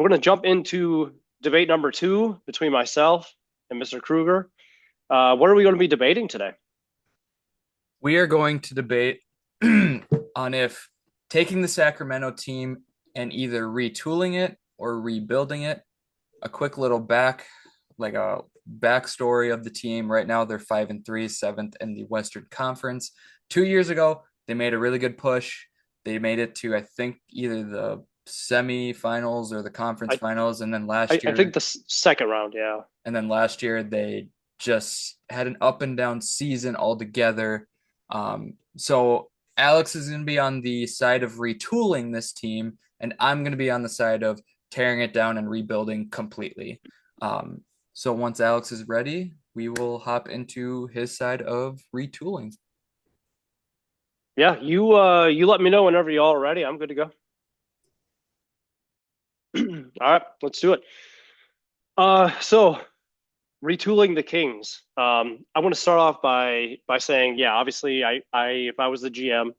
we're going to jump into debate number two between myself and Mr. Kruger. What are we going to be debating today? We are going to debate on if taking the Sacramento team and either retooling it or rebuilding it. A quick little like a backstory of the team. Right now, they're 5-3, seventh in the Western Conference. 2 years ago, they made a really good push. They made it to, I think, either the semifinals or the conference I finals, and then I think the second round, yeah. last year they just had an up and down season altogether. So Alex is going to be on the side of retooling this team, and I'm going to be on the side of tearing it down and rebuilding completely. So once Alex is ready, we will hop into his side of retooling. Yeah, you let me know whenever y'all are ready. I'm good to go. All right, let's do it. So retooling the Kings. I want to start off by saying, yeah, obviously, I if I was the GM,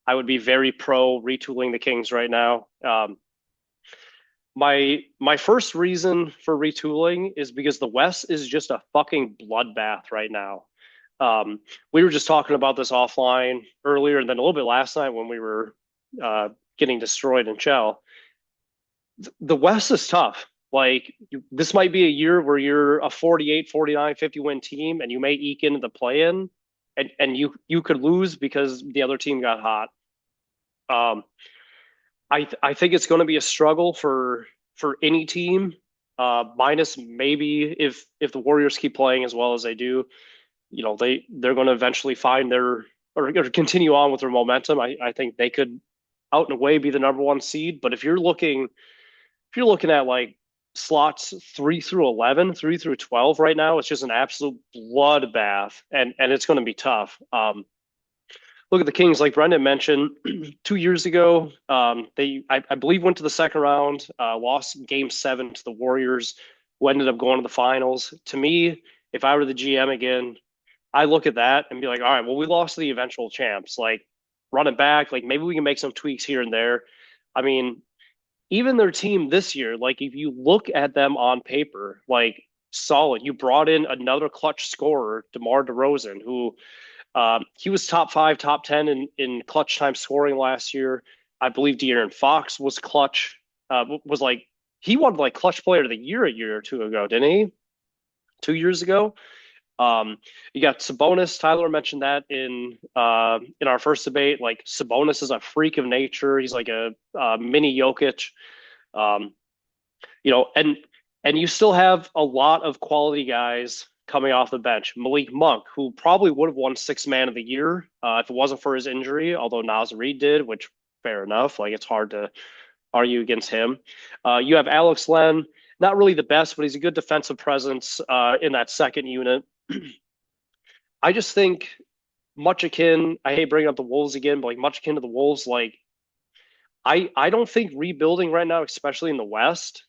I would be very pro retooling the Kings right now. My first reason for retooling is because the West is just a fucking bloodbath right now. We were just talking about this offline earlier, and then a little bit last night when we were uh, getting destroyed in Shell. The West is tough. Like this might be a year where you're a 48, 49, 50 win team and you may eke into the play-in and you could lose because the other team got hot. Um, I think it's going to be a struggle for any team, minus maybe if the Warriors keep playing as well as they do, they're going to eventually find their or continue on with their momentum. I think they could out and away be the number one seed. But if you're looking at like slots 3 through 11, 3 through 12 right now, it's just an absolute bloodbath, and it's going to be tough. Look at the Kings, like Brendan mentioned, 2 years ago, I believe went to the second round, lost Game 7 to the Warriors, who ended up going to the finals. To me, if I were the GM again, I look at that and be like, all right, well, we lost to the eventual champs. Like, run it back. Like, maybe we can make some tweaks here and there. I mean, even their team this year, like if you look at them on paper, like solid. You brought in another clutch scorer, DeMar DeRozan, who he was top five, top 10 in clutch time scoring last year. I believe De'Aaron Fox was clutch, was like he won like clutch player of the year a year or two ago, didn't he? 2 years ago. You got Sabonis. Tyler mentioned that in our first debate. Like Sabonis is a freak of nature. He's like a mini Jokic. Um, and you still have a lot of quality guys coming off the bench. Malik Monk, who probably would have won sixth man of the year if it wasn't for his injury, although Naz Reid did, which fair enough. Like it's hard to argue against him. You have Alex Len, not really the best, but he's a good defensive presence in that second unit. I just think much akin. I hate bringing up the Wolves again, but like much akin to the Wolves, like I don't think rebuilding right now, especially in the West,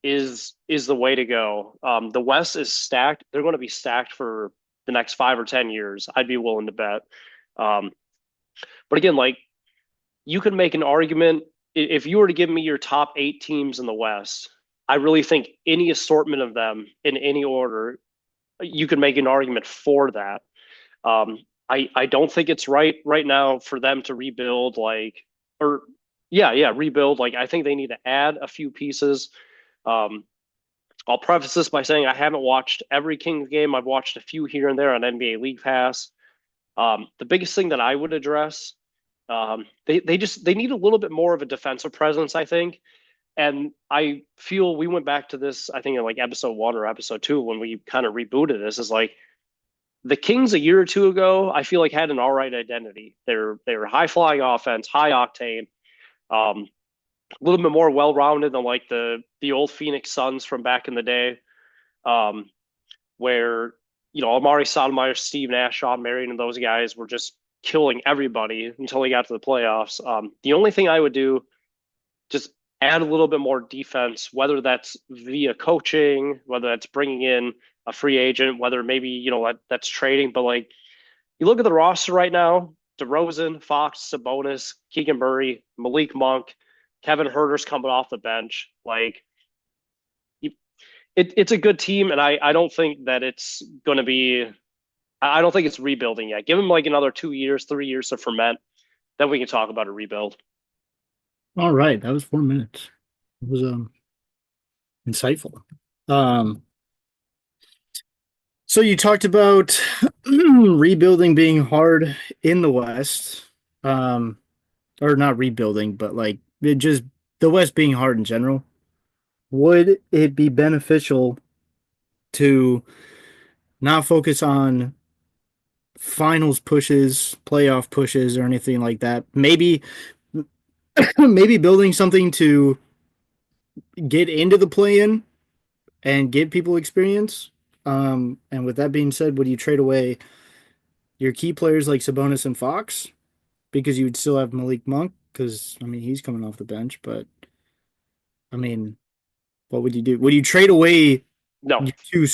is the way to go. The West is stacked. They're going to be stacked for the next 5 or 10 years. I'd be willing to bet. Um, but again, like you could make an argument if you were to give me your top 8 teams in the West. I really think any assortment of them in any order, you could make an argument for that. I don't think it's right now for them to rebuild or yeah, rebuild. Like I think they need to add a few pieces. Um, I'll preface this by saying I haven't watched every Kings game. I've watched a few here and there on NBA League Pass. The biggest thing that I would address, they need a little bit more of a defensive presence, I think. And I feel we went back to this, I think in like episode 1 or episode 2 when we kind of rebooted this, is like the Kings a year or two ago, I feel like had an all right identity. They were high flying offense, high octane. A little bit more well rounded than like the old Phoenix Suns from back in the day, um, where Amari Stoudemire, Steve Nash, Sean Marion, and those guys were just killing everybody until they got to the playoffs. The only thing I would do, just add a little bit more defense, whether that's via coaching, whether that's bringing in a free agent, whether maybe that's trading. But like you look at the roster right now: DeRozan, Fox, Sabonis, Keegan Murray, Malik Monk, Kevin Herter's coming off the bench. Like it's a good team, and I don't think that it's going to be. I don't think it's rebuilding yet. Give him like another 2 years, 3 years to ferment, then we can talk about a rebuild. All right, that was 4 minutes. It was insightful. Um, so you talked about rebuilding being hard in the West. Um, or not rebuilding, but like it just the West being hard in general. Would it be beneficial to not focus on finals pushes, playoff pushes, or anything like that? Maybe maybe building something to get into the play-in and give people experience. And with that being said, would you trade away your key players like Sabonis and Fox because you would still have Malik Monk? Because I mean, he's coming off the bench, but I mean, what would you do? Would you trade away No, your two?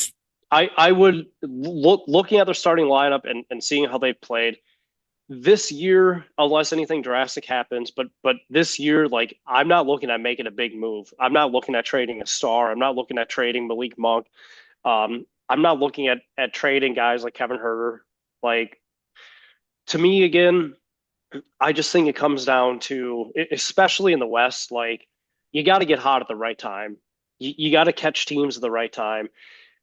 I would looking at their starting lineup and seeing how they've played this year, unless anything drastic happens. But this year, like I'm not looking at making a big move. I'm not looking at trading a star. I'm not looking at trading Malik Monk. I'm not looking at trading guys like Kevin Herter. Like to me, again, I just think it comes down to, especially in the West, like you got to get hot at the right time. You got to catch teams at the right time,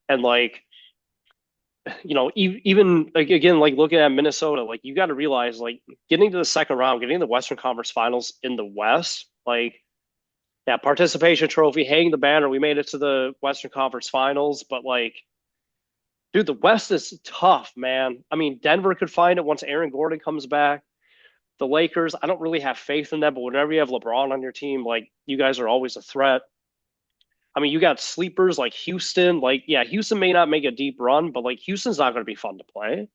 and like even like again, like looking at Minnesota, like you got to realize like getting to the second round, getting the Western Conference Finals in the West, like yeah, participation trophy, hang the banner. We made it to the Western Conference Finals, but like, dude, the West is tough, man. I mean, Denver could find it once Aaron Gordon comes back. The Lakers, I don't really have faith in them, but whenever you have LeBron on your team, like you guys are always a threat. I mean, you got sleepers like Houston. Like, yeah, Houston may not make a deep run, but like Houston's not going to be fun to play.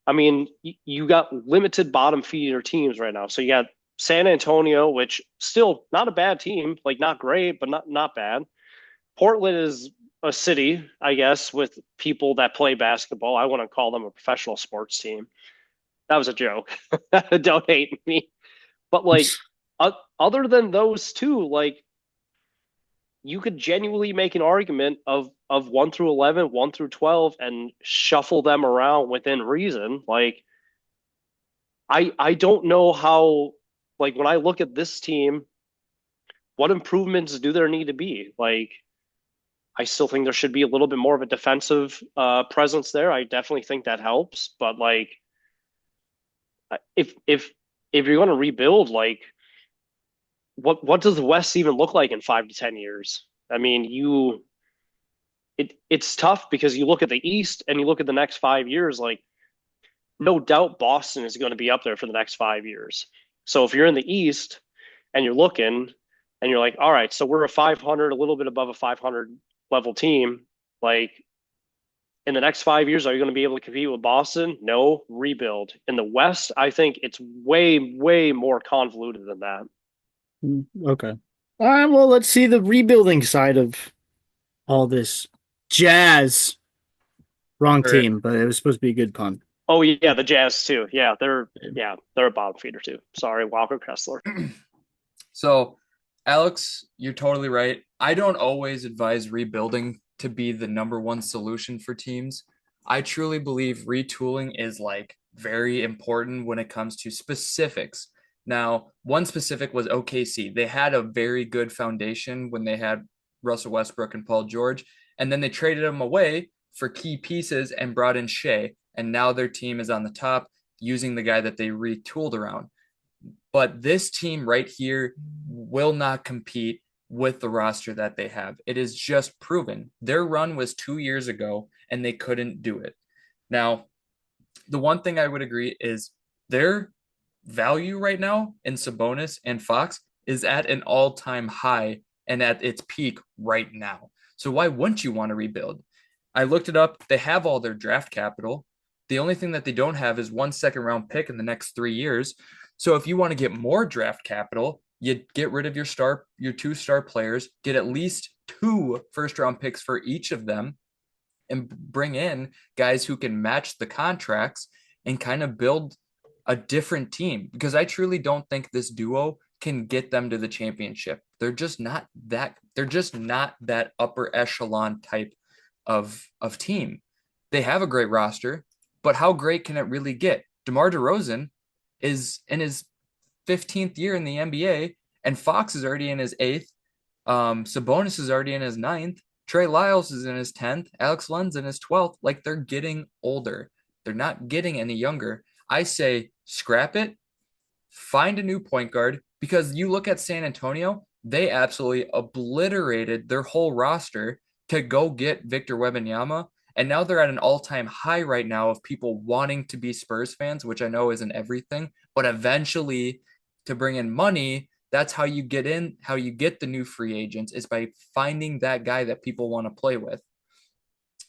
I mean, you got limited bottom feeder teams right now. So you got San Antonio, which still not a bad team, like not great, but not bad. Portland is a city, I guess, with people that play basketball. I wouldn't call them a professional sports team. That was a joke. Don't hate me. But like, other than those two, like you could genuinely make an argument of 1 through 11, 1 through 12, and shuffle them around within reason. Like I don't know how, like when I look at this team, what improvements do there need to be? Like I still think there should be a little bit more of a defensive presence there. I definitely think that helps, but like if you're going to rebuild, like what does the West even look like in 5 to 10 years? I mean, it's tough because you look at the East and you look at the next 5 years, like no doubt Boston is going to be up there for the next 5 years. So if you're in the East and you're looking and you're like, all right, so we're a 500, a little bit above a 500 level team, like in the next 5 years, are you going to be able to compete with Boston? No, rebuild. In the West, I think it's way, way more convoluted than that. Okay. All right. Well, let's see the rebuilding side of all this. Jazz. Wrong Or team, but it was supposed to be a good pun. Oh yeah, the Jazz too. Yeah, they're a bottom feeder too. Sorry, Walker Kessler. so, Alex, you're totally right. I don't always advise rebuilding to be the number one solution for teams. I truly believe retooling is like very important when it comes to specifics. Now, one specific was OKC. They had a very good foundation when they had Russell Westbrook and Paul George, and then they traded them away for key pieces and brought in Shea, and now their team is on the top using the guy that they retooled around. But this team right here will not compete with the roster that they have. It is just proven. Their run was 2 years ago and they couldn't do it. Now, the one thing I would agree is their value right now in Sabonis and Fox is at an all-time high and at its peak right now. So why wouldn't you want to rebuild? I looked it up. They have all their draft capital. The only thing that they don't have is 1 second round pick in the next 3 years. So if you want to get more draft capital, you get rid of your 2 star players, get at least 2 first round picks for each of them, and bring in guys who can match the contracts and kind of build a different team. Because I truly don't think this duo can get them to the championship. They're just not that upper echelon type of team. They have a great roster, but how great can it really get? DeMar DeRozan is in his 15th year in the NBA, and Fox is already in his 8th. Sabonis is already in his 9th. Trey Lyles is in his 10th. Alex Len's in his 12th. Like, they're getting older. They're not getting any younger. I say scrap it, find a new point guard, because you look at San Antonio, they absolutely obliterated their whole roster to go get Victor Wembanyama. And now they're at an all-time high right now of people wanting to be Spurs fans, which I know isn't everything, but eventually to bring in money, that's how you get the new free agents, is by finding that guy that people want to play with.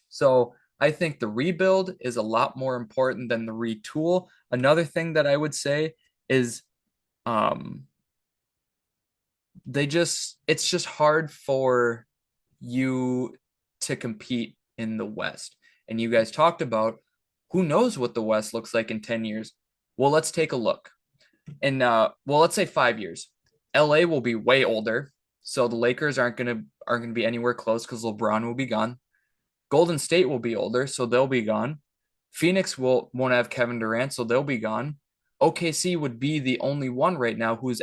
So I think the rebuild is a lot more important than the retool. Another thing that I would say is it's just hard for you to compete in the West. And you guys talked about who knows what the West looks like in 10 years. Well, let's take a look. And let's say 5 years. LA will be way older, so the Lakers aren't gonna be anywhere close because LeBron will be gone. Golden State will be older, so they'll be gone. Phoenix won't have Kevin Durant, so they'll be gone. OKC would be the only one right now whose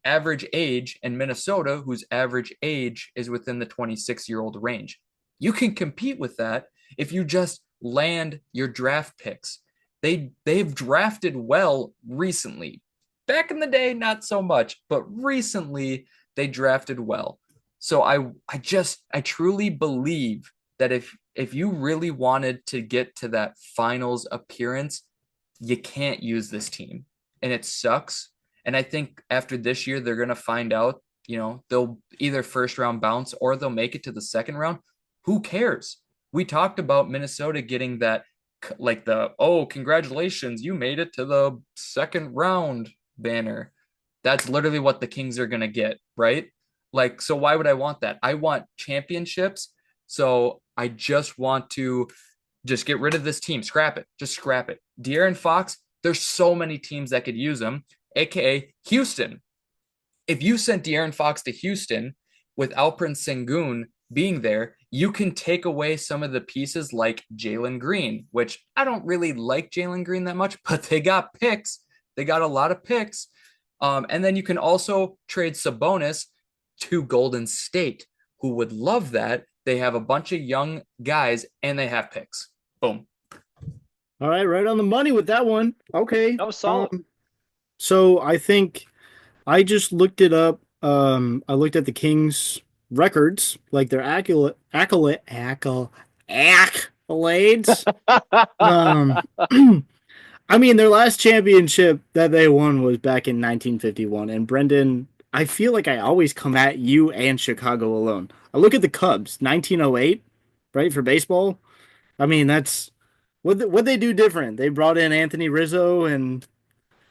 average age, and Minnesota, whose average age is within the 26-year-old range. You can compete with that if you just land your draft picks. They've drafted well recently. Back in the day, not so much, but recently they drafted well. So I truly believe that if you really wanted to get to that finals appearance, you can't use this team. And it sucks. And I think after this year, they're going to find out, they'll either first round bounce or they'll make it to the second round. Who cares? We talked about Minnesota getting that, like congratulations, you made it to the second round banner. That's literally what the Kings are going to get, right? Like, so why would I want that? I want championships. So I just want to just get rid of this team. Scrap it. Just scrap it. De'Aaron Fox, there's so many teams that could use him, aka Houston. If you sent De'Aaron Fox to Houston with Alperen Sengun being there, you can take away some of the pieces like Jalen Green, which I don't really like Jalen Green that much, but they got picks. They got a lot of picks. And then you can also trade Sabonis to Golden State, who would love that. They have a bunch of young guys and they have picks. Boom. All right on the money with that one. Okay. That was solid. So I think I just looked it up. I looked at the Kings records, like their accolades. I mean, their last championship that they won was back in 1951. And Brendan, I feel like I always come at you and Chicago alone. I look at the Cubs, 1908, right, for baseball. I mean, that's what they do different. They brought in Anthony Rizzo and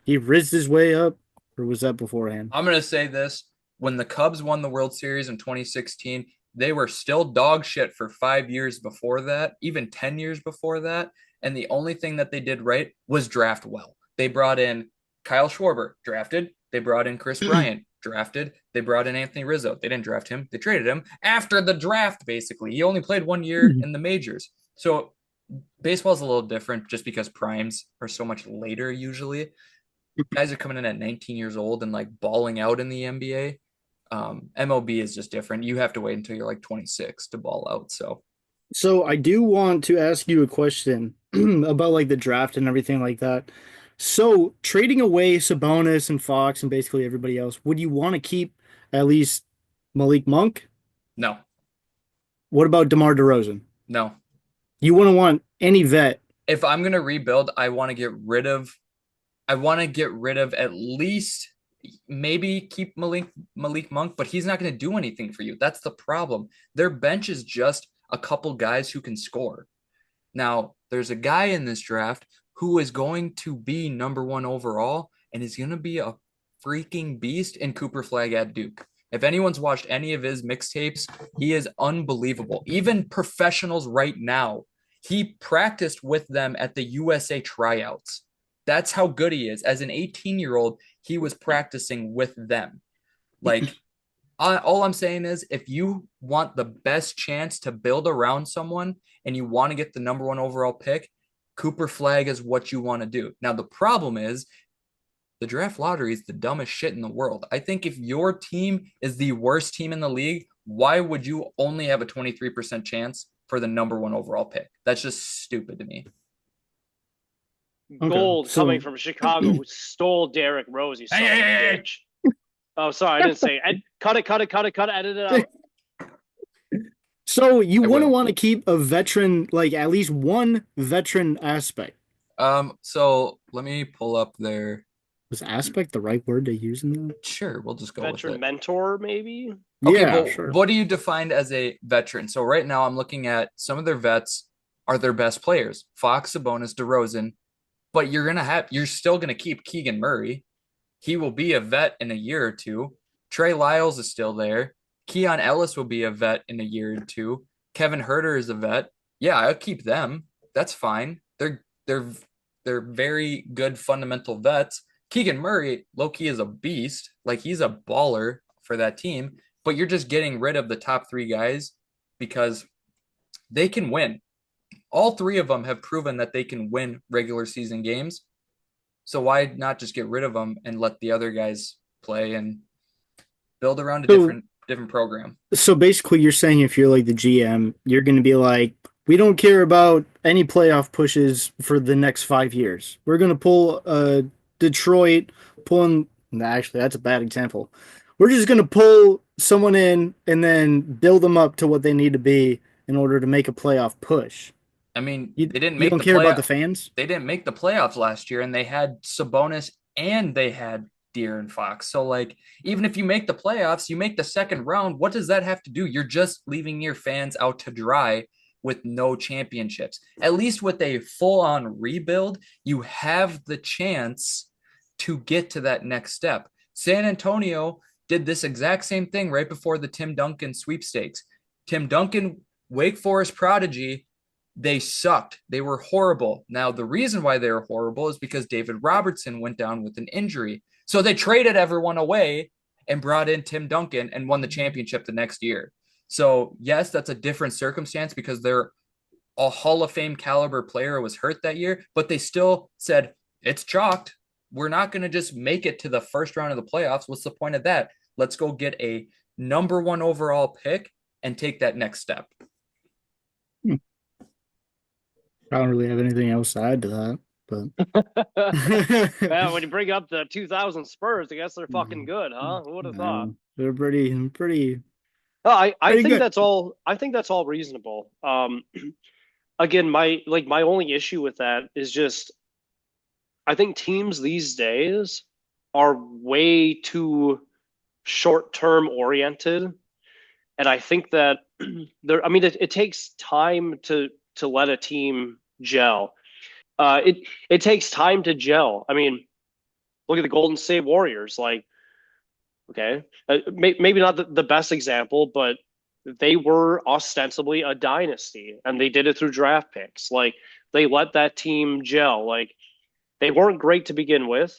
he rizzed his way up, or was that beforehand? I'm going to say this. When the Cubs won the World Series in 2016, they were still dog shit for 5 years before that, even 10 years before that. And the only thing that they did right was draft well. They brought in Kyle Schwarber, drafted. They brought in Chris Bryant, drafted. They brought in Anthony Rizzo. They didn't draft him. They traded him after the draft, basically. He only played 1 year in the majors. So baseball's a little different just because primes are so much later usually. Guys are coming in at 19 years old and like balling out in the NBA. MLB is just different. You have to wait until you're like 26 to ball out. So I do want to ask you a question about like the draft and everything like that. So trading away Sabonis and Fox and basically everybody else, would you want to keep at least Malik Monk? No. What about DeMar DeRozan? No. You wouldn't want any vet. If I'm gonna rebuild, I want to get rid of at least, maybe keep Malik Monk, but he's not going to do anything for you. That's the problem. Their bench is just a couple guys who can score. Now, there's a guy in this draft who is going to be number 1 overall and is going to be a freaking beast in Cooper Flag at Duke. If anyone's watched any of his mixtapes, he is unbelievable. Even professionals right now, he practiced with them at the USA tryouts. That's how good he is. As an 18-year-old, he was practicing with them. Like, all I'm saying is if you want the best chance to build around someone and you want to get the number one overall pick, Cooper Flag is what you want to do. Now, the problem is the draft lottery is the dumbest shit in the world. I think if your team is the worst team in the league, why would you only have a 23% chance for the number one overall pick? That's just stupid to me. Okay, Gold coming so from Chicago, who stole Derrick Rose, you son of a Hey. bitch. Oh, sorry, I didn't say it. Cut it, edit it out. so you I wouldn't will. want to keep a veteran, like at least one veteran aspect. So let me pull up their. Was aspect the right word to use in that? Sure, we'll just go with Veteran it. mentor, maybe? Okay, Yeah, but sure. what do you define as a veteran? So right now I'm looking at some of their vets are their best players. Fox, Sabonis, DeRozan, but you're still gonna keep Keegan Murray. He will be a vet in a year or two. Trey Lyles is still there. Keon Ellis will be a vet in a year or two. Kevin Herter is a vet. Yeah, I'll keep them. That's fine. They're very good fundamental vets. Keegan Murray, low-key, is a beast. Like, he's a baller for that team, but you're just getting rid of the top three guys because they can win. All three of them have proven that they can win regular season games. So why not just get rid of them and let the other guys play and build around a So different program? So basically, you're saying if you're like the GM, you're going to be like, we don't care about any playoff pushes for the next 5 years. We're going to pull Detroit, pulling. Actually, that's a bad example. We're just going to pull someone in and then build them up to what they need to be in order to make a playoff push. I mean, You they didn't you make don't the care about play. the fans? They didn't make the playoffs last year, and they had Sabonis and they had De'Aaron Fox. So, like, even if you make the playoffs, you make the second round. What does that have to do? You're just leaving your fans out to dry with no championships. At least with a full-on rebuild, you have the chance to get to that next step. San Antonio did this exact same thing right before the Tim Duncan sweepstakes. Tim Duncan, Wake Forest prodigy, they sucked. They were horrible. Now, the reason why they were horrible is because David Robertson went down with an injury. So they traded everyone away and brought in Tim Duncan and won the championship the next year. So, yes, that's a different circumstance because they're a Hall of Fame caliber player was hurt that year, but they still said, it's chalked. We're not going to just make it to the first round of the playoffs. What's the point of that? Let's go get a number one overall pick and take that next step. I don't really have anything else to add to that, but Well, when you bring up the 2000 Spurs, I guess they're fucking good, huh? Who would have thought? They're pretty No, I pretty think good. that's all. I think that's all reasonable. Again, my only issue with that is just I think teams these days are way too short-term oriented, and I think that there. I mean, it takes time to let a team gel. It takes time to gel. I mean, look at the Golden State Warriors. Like, okay, maybe not the best example, but they were ostensibly a dynasty, and they did it through draft picks. Like, they let that team gel. Like, they weren't great to begin with,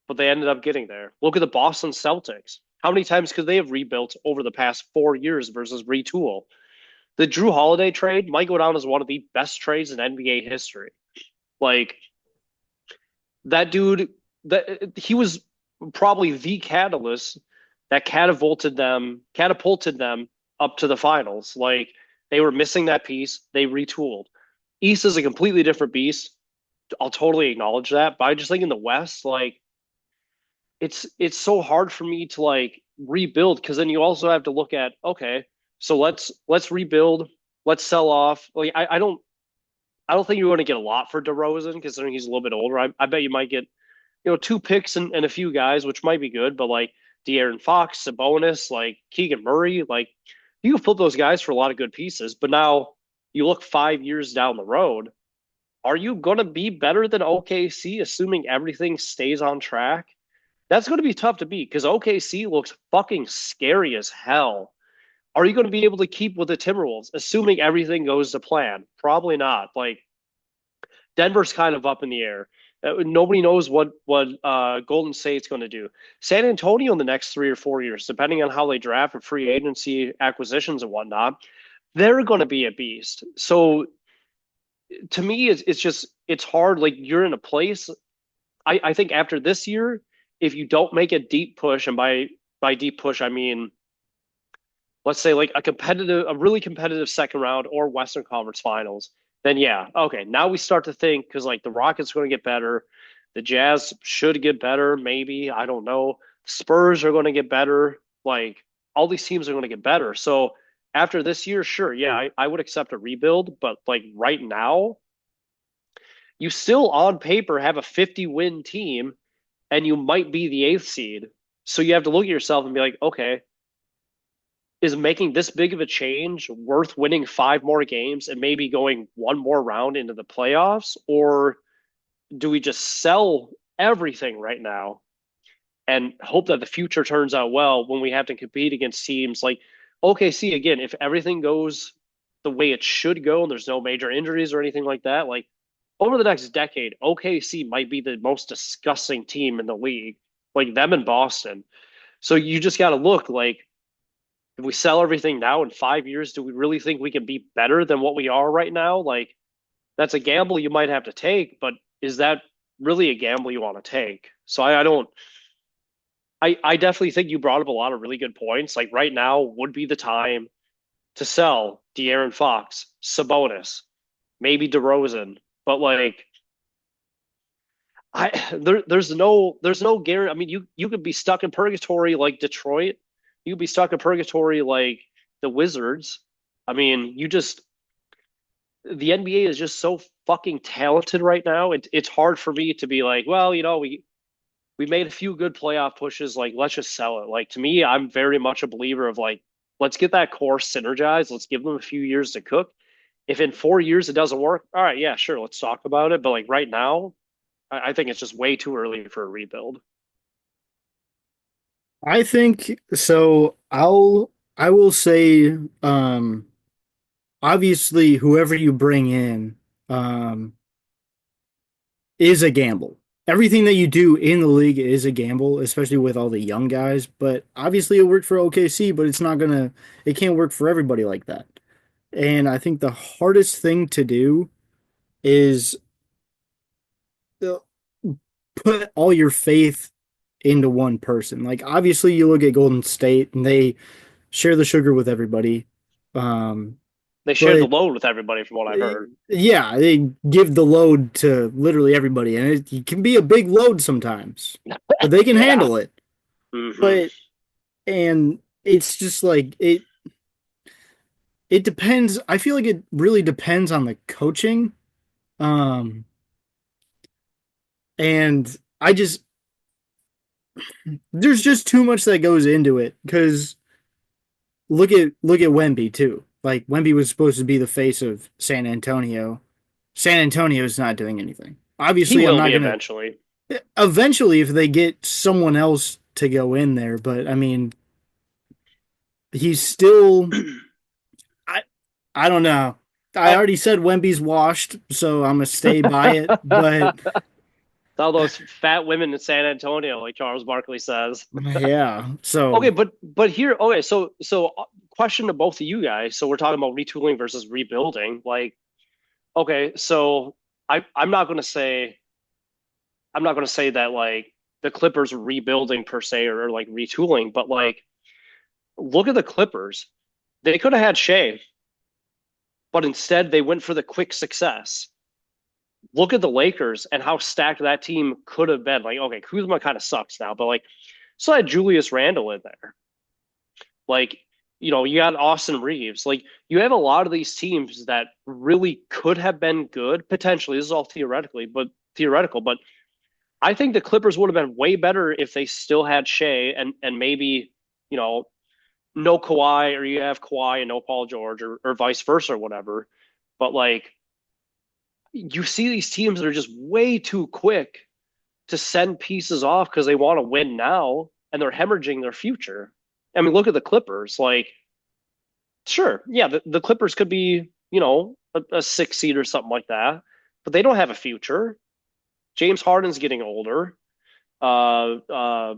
but they ended up getting there. Look at the Boston Celtics. How many times could they have rebuilt over the past 4 years versus Retool? The Drew Holiday trade might go down as one of the best trades in NBA history. Like, that dude, that he was probably the catalyst that catapulted them up to the finals. Like, they were missing that piece, they retooled. East is a completely different beast. I'll totally acknowledge that, but I just think in the West, like, it's so hard for me to like rebuild because then you also have to look at, okay, so let's rebuild, let's sell off. Like, I don't think you're going to get a lot for DeRozan considering he's a little bit older. I bet you might get, two picks and a few guys, which might be good, but like De'Aaron Fox, Sabonis, like Keegan Murray, like you can flip those guys for a lot of good pieces. But now you look 5 years down the road, are you going to be better than OKC, assuming everything stays on track? That's going to be tough to beat because OKC looks fucking scary as hell. Are you going to be able to keep with the Timberwolves, assuming everything goes to plan? Probably not. Like, Denver's kind of up in the air. Nobody knows what Golden State's going to do. San Antonio in the next 3 or 4 years, depending on how they draft and free agency acquisitions and whatnot, they're going to be a beast. So to me, it's just it's hard. Like you're in a place. I think after this year, if you don't make a deep push, and by deep push I mean let's say like a really competitive second round or Western Conference Finals, then yeah, okay, now we start to think because like the Rockets are going to get better, the Jazz should get better, maybe I don't know, Spurs are going to get better, like all these teams are going to get better. So after this year, sure, yeah, I would accept a rebuild, but like right now, you still on paper have a 50-win team, and you might be the eighth seed. So you have to look at yourself and be like, okay, is making this big of a change worth winning 5 more games and maybe going one more round into the playoffs? Or do we just sell everything right now and hope that the future turns out well when we have to compete against teams like OKC again? If everything goes the way it should go and there's no major injuries or anything like that, like over the next decade, OKC might be the most disgusting team in the league, like them in Boston. So you just got to look like if we sell everything now in 5 years, do we really think we can be better than what we are right now? Like that's a gamble you might have to take, but is that really a gamble you want to take? So I don't. I definitely think you brought up a lot of really good points. Like right now would be the time to sell De'Aaron Fox, Sabonis, maybe DeRozan, but like there's no guarantee. I mean, you could be stuck in purgatory like Detroit. You could be stuck in purgatory like the Wizards. I mean, the NBA is just so fucking talented right now. It's hard for me to be like, well, we made a few good playoff pushes. Like, let's just sell it. Like to me, I'm very much a believer of like, let's get that core synergized. Let's give them a few years to cook. If in 4 years it doesn't work, all right, yeah, sure, let's talk about it. But like right now, I think it's just way too early for a rebuild. I think so. I will say, obviously, whoever you bring in, um, is a gamble. Everything that you do in the league is a gamble, especially with all the young guys. But obviously, it worked for OKC, but it can't work for everybody like that. And I think the hardest thing to do is uh, put all your faith into one person. Like obviously you look at Golden State and they share the sugar with everybody. Um, They share the but load with everybody, from what I heard. yeah, they give the load to literally everybody, and it can be a big load sometimes, but they can Yeah. handle it. Hmm. But and it's just like it depends. I feel like it really depends on the coaching. Um, and I just there's just too much that goes into it because look at Wemby too. Like Wemby was supposed to be the face of San Antonio. San Antonio is not doing anything. He Obviously, I'm will not be gonna. eventually. Eventually, if they get someone else to go in there, but I mean, he's still. I I don't know. I Oh, already said Wemby's washed, so I'm gonna stay by it. But all those fat women in San Antonio, like Charles Barkley says. yeah, so Okay, but here, okay, so question to both of you guys. So we're talking about retooling versus rebuilding. Like, okay, so I'm not gonna say that like the Clippers are rebuilding per se or like retooling, but like look at the Clippers. They could have had Shea, but instead they went for the quick success. Look at the Lakers and how stacked that team could have been. Like, okay, Kuzma kind of sucks now, but like, so I had Julius Randle in there. Like, you got Austin Reeves. Like, you have a lot of these teams that really could have been good potentially. This is all theoretical, but I think the Clippers would have been way better if they still had Shea and maybe, you know, no Kawhi, or you have Kawhi and no Paul George, or vice versa or whatever. But like you see these teams that are just way too quick to send pieces off because they want to win now and they're hemorrhaging their future. I mean, look at the Clippers. Like, sure, yeah, the Clippers could be, a 6 seed or something like that, but they don't have a future. James Harden's getting older. Uh, uh,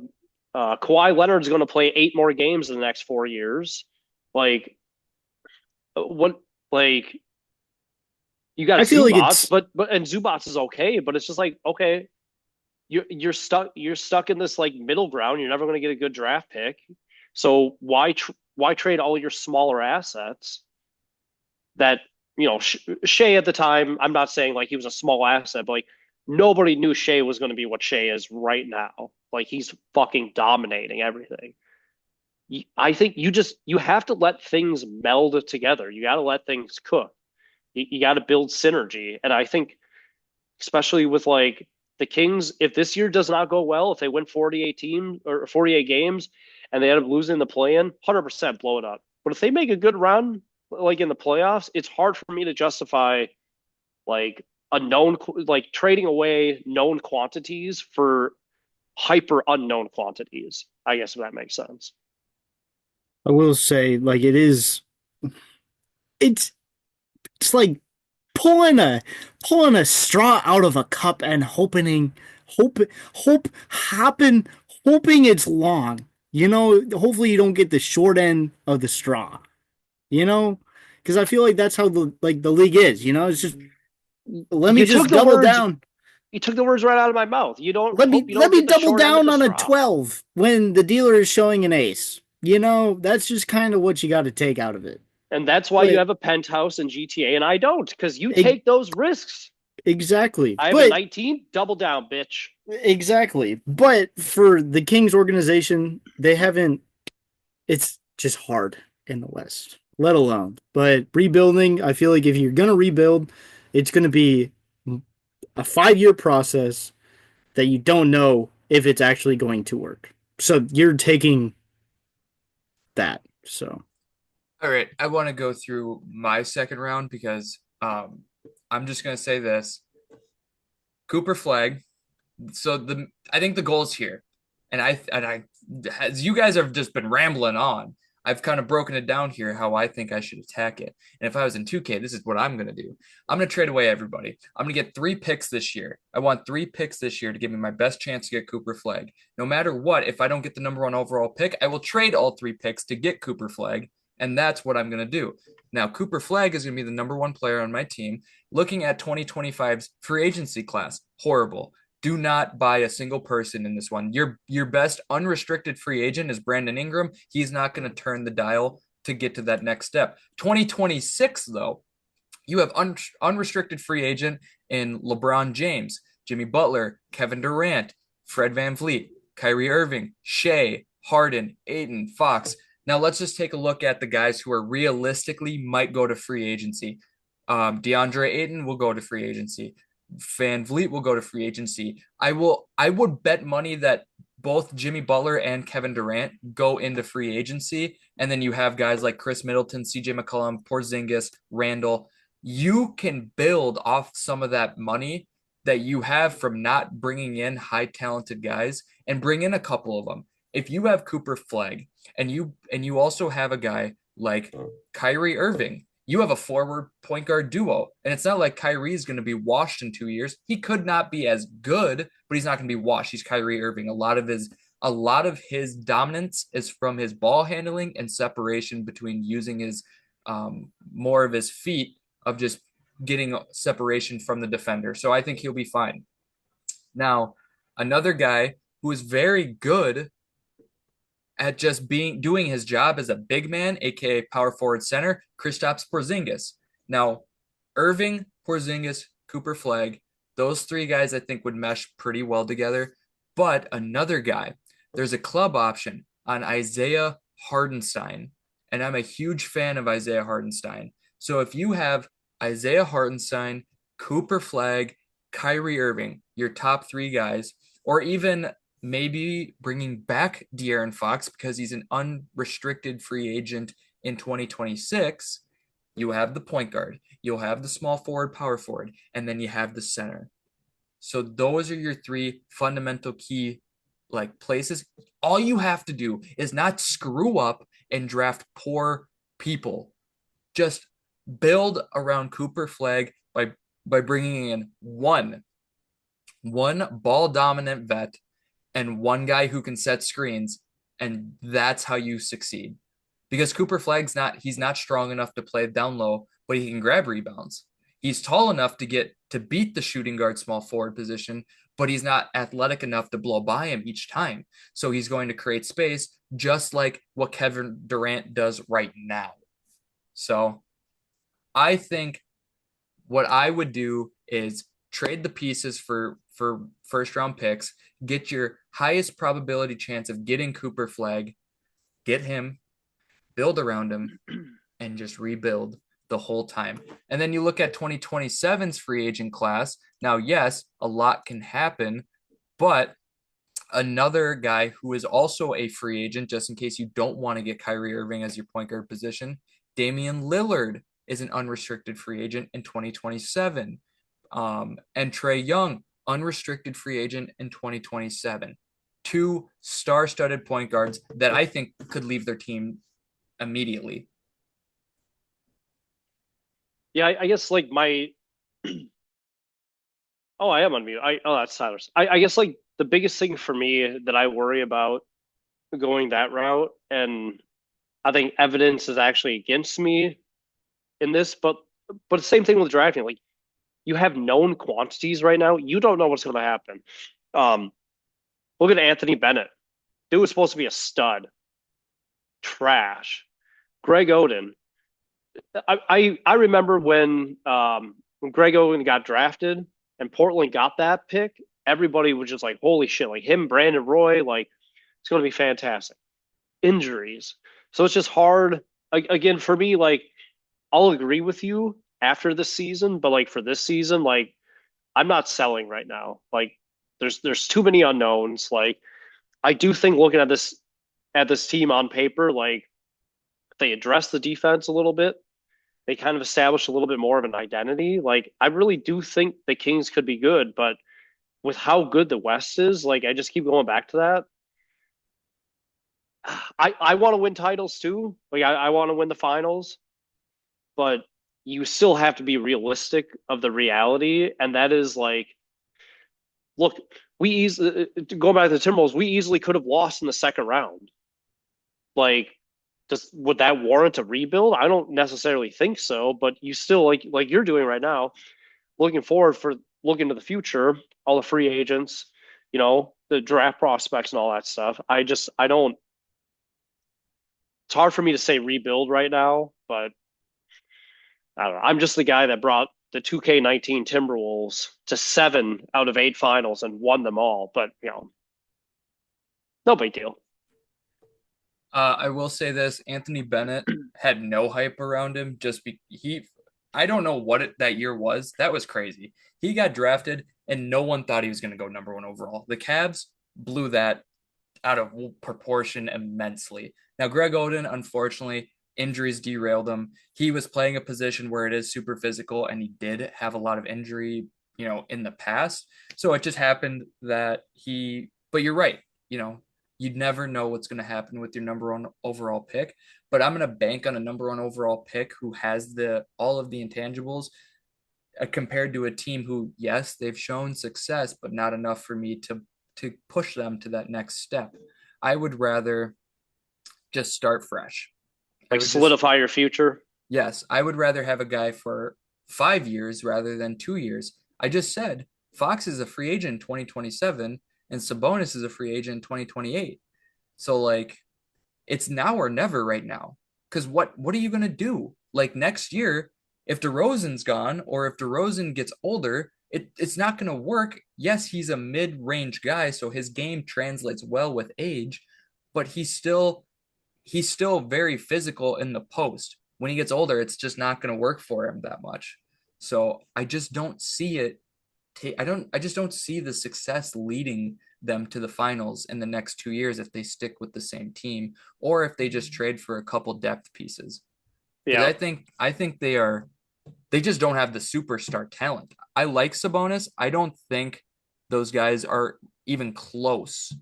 Kawhi Leonard's going to play 8 more games in the next 4 years. Like what? Like you got I feel like Zubats, it's but and Zubats is okay, but it's just like okay, you're stuck in this like middle ground. You're never going to get a good draft pick. So why trade all your smaller assets that Shea at the time? I'm not saying like he was a small asset, but like nobody knew Shea was going to be what Shea is right now. Like he's fucking dominating everything. I think you have to let things meld together. You got to let things cook. You got to build synergy, and I think especially with like the Kings, if this year does not go well, if they win 48 teams or 48 games and they end up losing the play-in, 100% blow it up. But if they make a good run, like in the playoffs, it's hard for me to justify like a known, like trading away known quantities for hyper unknown quantities. I guess if that makes sense. I will say like it's it's like pulling a straw out of a cup and hope hope happen hoping it's long. Hopefully you don't get the short end of the straw. You know, because I feel like that's how the league is. It's just let me You took just the double words. down. You took the words right out of my mouth. You don't Let me hope you let don't me get the double short end of down the on a straw. 12 when the dealer is showing an ace. That's just kind of what you got to take out of it. And that's why you But have a penthouse in GTA and I don't, because you e- take those risks. exactly. I have a But 19, double down, bitch. exactly. But for the Kings organization, they haven't it's just hard in the West, let alone. But rebuilding, I feel like if you're gonna rebuild, it's gonna be a 5 year process that you don't know if it's actually going to work. So you're taking that. So All right, I want to go through my second round because I'm just gonna say this: Cooper Flag. So I think the goals here, and I as you guys have just been rambling on, I've kind of broken it down here how I think I should attack it. And if I was in 2K, this is what I'm gonna do. I'm gonna trade away everybody. I'm gonna get 3 picks this year. I want 3 picks this year to give me my best chance to get Cooper Flag. No matter what, if I don't get the number one overall pick, I will trade all 3 picks to get Cooper Flag. And that's what I'm gonna do. Now, Cooper Flag is gonna be the number one player on my team. Looking at 2025's free agency class, horrible. Do not buy a single person in this one. Your best unrestricted free agent is Brandon Ingram. He's not going to turn the dial to get to that next step. 2026 though, you have unrestricted free agent in LeBron James, Jimmy Butler, Kevin Durant, Fred VanVleet, Kyrie Irving, Shea, Harden, Ayton, Fox. Now let's just take a look at the guys who are realistically might go to free agency. DeAndre Ayton will go to free agency. Van Vliet will go to free agency. I would bet money that both Jimmy Butler and Kevin Durant go into free agency. And then you have guys like Chris Middleton, CJ McCollum, Porzingis, Randall. You can build off some of that money that you have from not bringing in high talented guys and bring in a couple of them. If you have Cooper Flag and you also have a guy like Kyrie Irving, you have a forward point guard duo. And it's not like Kyrie is going to be washed in 2 years. He could not be as good, but he's not going to be washed. He's Kyrie Irving. A lot of his dominance is from his ball handling and separation between using his more of his feet of just getting separation from the defender. So I think he'll be fine. Now, another guy who is very good at just being doing his job as a big man, aka power forward center, Kristaps Porzingis. Now, Irving, Porzingis, Cooper Flag, those 3 guys I think would mesh pretty well together. But another guy, there's a club option on Isaiah Hardenstein, and I'm a huge fan of Isaiah Hardenstein. So if you have Isaiah Hartenstein, Cooper Flag, Kyrie Irving, your top 3 guys, or even maybe bringing back De'Aaron Fox because he's an unrestricted free agent in 2026, you have the point guard, you'll have the small forward, power forward, and then you have the center. So those are your 3 fundamental key like places. All you have to do is not screw up and draft poor people. Just build around Cooper Flag by bringing in one one ball dominant vet and one guy who can set screens, and that's how you succeed. Because Cooper Flag's he's not strong enough to play down low, but he can grab rebounds. He's tall enough to beat the shooting guard small forward position, but he's not athletic enough to blow by him each time. So he's going to create space just like what Kevin Durant does right now. So I think what I would do is trade the pieces for first round picks, get your highest probability chance of getting Cooper Flag, get him, build around him, and just rebuild the whole time. And then you look at 2027's free agent class. Now, yes, a lot can happen, but another guy who is also a free agent, just in case you don't want to get Kyrie Irving as your point guard position, Damian Lillard is an unrestricted free agent in 2027. And Trae Young, unrestricted free agent in 2027. Two star-studded point guards that I think could leave their team immediately. Yeah, I guess like my oh, I am on mute. That's Tyler's. I guess like the biggest thing for me that I worry about going that route, and I think evidence is actually against me in this, but the same thing with drafting. Like you have known quantities right now. You don't know what's going to happen. Um, Look at Anthony Bennett. Dude was supposed to be a stud. Trash. Greg Oden. I remember when Greg Oden got drafted and Portland got that pick, everybody was just like, holy shit, like him, Brandon Roy, like it's going to be fantastic. Injuries. So it's just hard. Again, for me, like I'll agree with you after this season, but like for this season, like I'm not selling right now. Like there's too many unknowns. Like I do think looking at this team on paper, like they address the defense a little bit. They kind of establish a little bit more of an identity. Like I really do think the Kings could be good, but with how good the West is, like I just keep going back to that. I want to win titles too. Like I want to win the finals, but you still have to be realistic of the reality, and that is like, look, we easily go back to the Timberwolves. We easily could have lost in the second round. Like, would that warrant a rebuild? I don't necessarily think so, but you still like you're doing right now, looking forward for looking to the future, all the free agents, the draft prospects and all that stuff. I don't. It's hard for me to say rebuild right now, but I don't know. I'm just the guy that brought the 2K19 Timberwolves to 7 out of 8 finals and won them all. But no big deal. I will say this: Anthony Bennett had no hype around him. I don't know what that year was. That was crazy. He got drafted, and no one thought he was going to go number one overall. The Cavs blew that out of proportion immensely. Now, Greg Oden, unfortunately, injuries derailed him. He was playing a position where it is super physical, and he did have a lot of injury, in the past. So it just happened that but you're right, you'd never know what's going to happen with your number one overall pick. But I'm going to bank on a number one overall pick who has all of the intangibles compared to a team who, yes, they've shown success, but not enough for me to push them to that next step. I would rather just start fresh. Like solidify your future. Yes, I would rather have a guy for 5 years rather than 2 years. I just said Fox is a free agent in 2027 and Sabonis is a free agent in 2028. So like it's now or never right now. Because what are you gonna do? Like next year, if DeRozan's gone or if DeRozan gets older, it's not gonna work. Yes, he's a mid-range guy, so his game translates well with age, but he's still very physical in the post. When he gets older, it's just not going to work for him that much. So I just don't see it. I just don't see the success leading them to the finals in the next 2 years if they stick with the same team or if they just trade for a couple depth pieces. Yeah, I think they just don't have the superstar talent. I like Sabonis. I don't think those guys are even close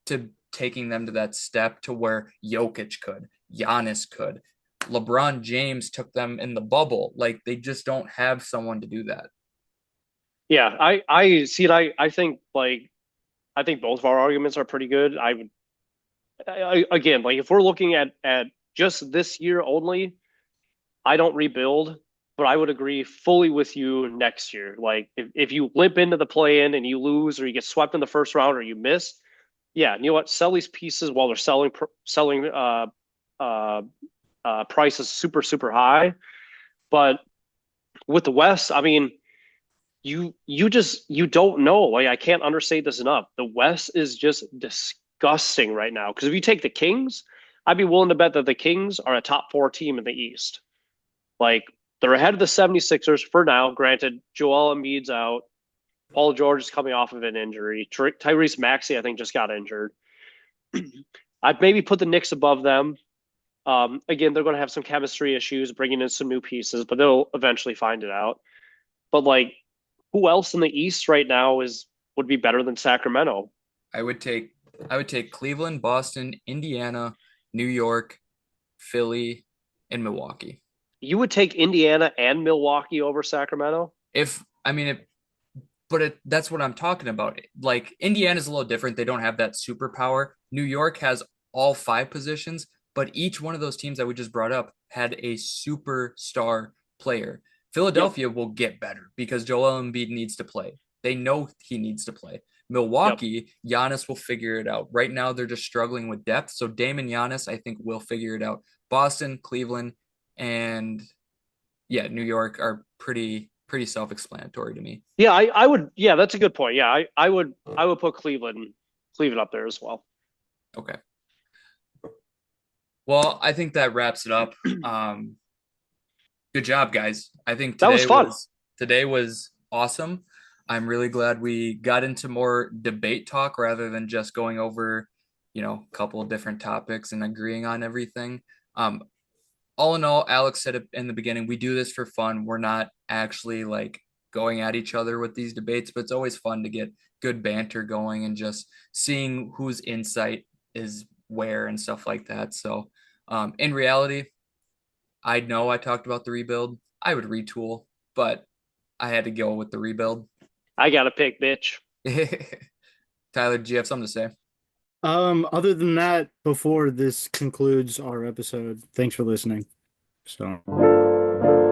to taking them to that step to where Jokic could, Giannis could. LeBron James took them in the bubble. Like they just don't have someone to do that. Yeah, I see it. I think I think both of our arguments are pretty good. Again, like if we're looking at just this year only, I don't rebuild, but I would agree fully with you next year. Like if you limp into the play in and you lose or you get swept in the first round or you miss, yeah, you know what? Sell these pieces while they're selling uh prices super high. But with the West, I mean, you don't know. Like I can't understate this enough. The West is just disgusting right now. Because if you take the Kings, I'd be willing to bet that the Kings are a top four team in the East. Like they're ahead of the 76ers for now. Granted, Joel Embiid's out. Paul George is coming off of an injury. Tyrese Maxey, I think, just got injured. I'd maybe put the Knicks above them. Again, they're going to have some chemistry issues, bringing in some new pieces, but they'll eventually find it out. But like, who else in the East right now is would be better than Sacramento? I would take I would take Cleveland, Boston, Indiana, New York, Philly, and Milwaukee. You would take Indiana and Milwaukee over Sacramento? If I mean it, but that's what I'm talking about. Like Indiana's a little different. They don't have that superpower. New York has all five positions, but each one of those teams that we just brought up had a superstar player. Yep, Philadelphia will get better because Joel Embiid needs to play. They know he needs to play. yep. Milwaukee, Giannis will figure it out. Right now, they're just struggling with depth. So Damon Giannis, I think, will figure it out. Boston, Cleveland, and yeah, New York are pretty self-explanatory to me. Yeah, I would. Yeah, that's a good point. Yeah, I would put Cleveland up there as well. Okay. Well, I think that wraps it up. Good job, guys. I think That was fun. today was awesome. I'm really glad we got into more debate talk rather than just going over, a couple of different topics and agreeing on everything. Um, all in all, Alex said it in the beginning, we do this for fun. We're not actually like going at each other with these debates, but it's always fun to get good banter going and just seeing whose insight is where and stuff like that. So, in reality, I know I talked about the rebuild. I would retool, but I had to go with the rebuild. I got to pick, bitch. Tyler, do you have something to say? Other than that, before this concludes our episode, thanks for listening. So.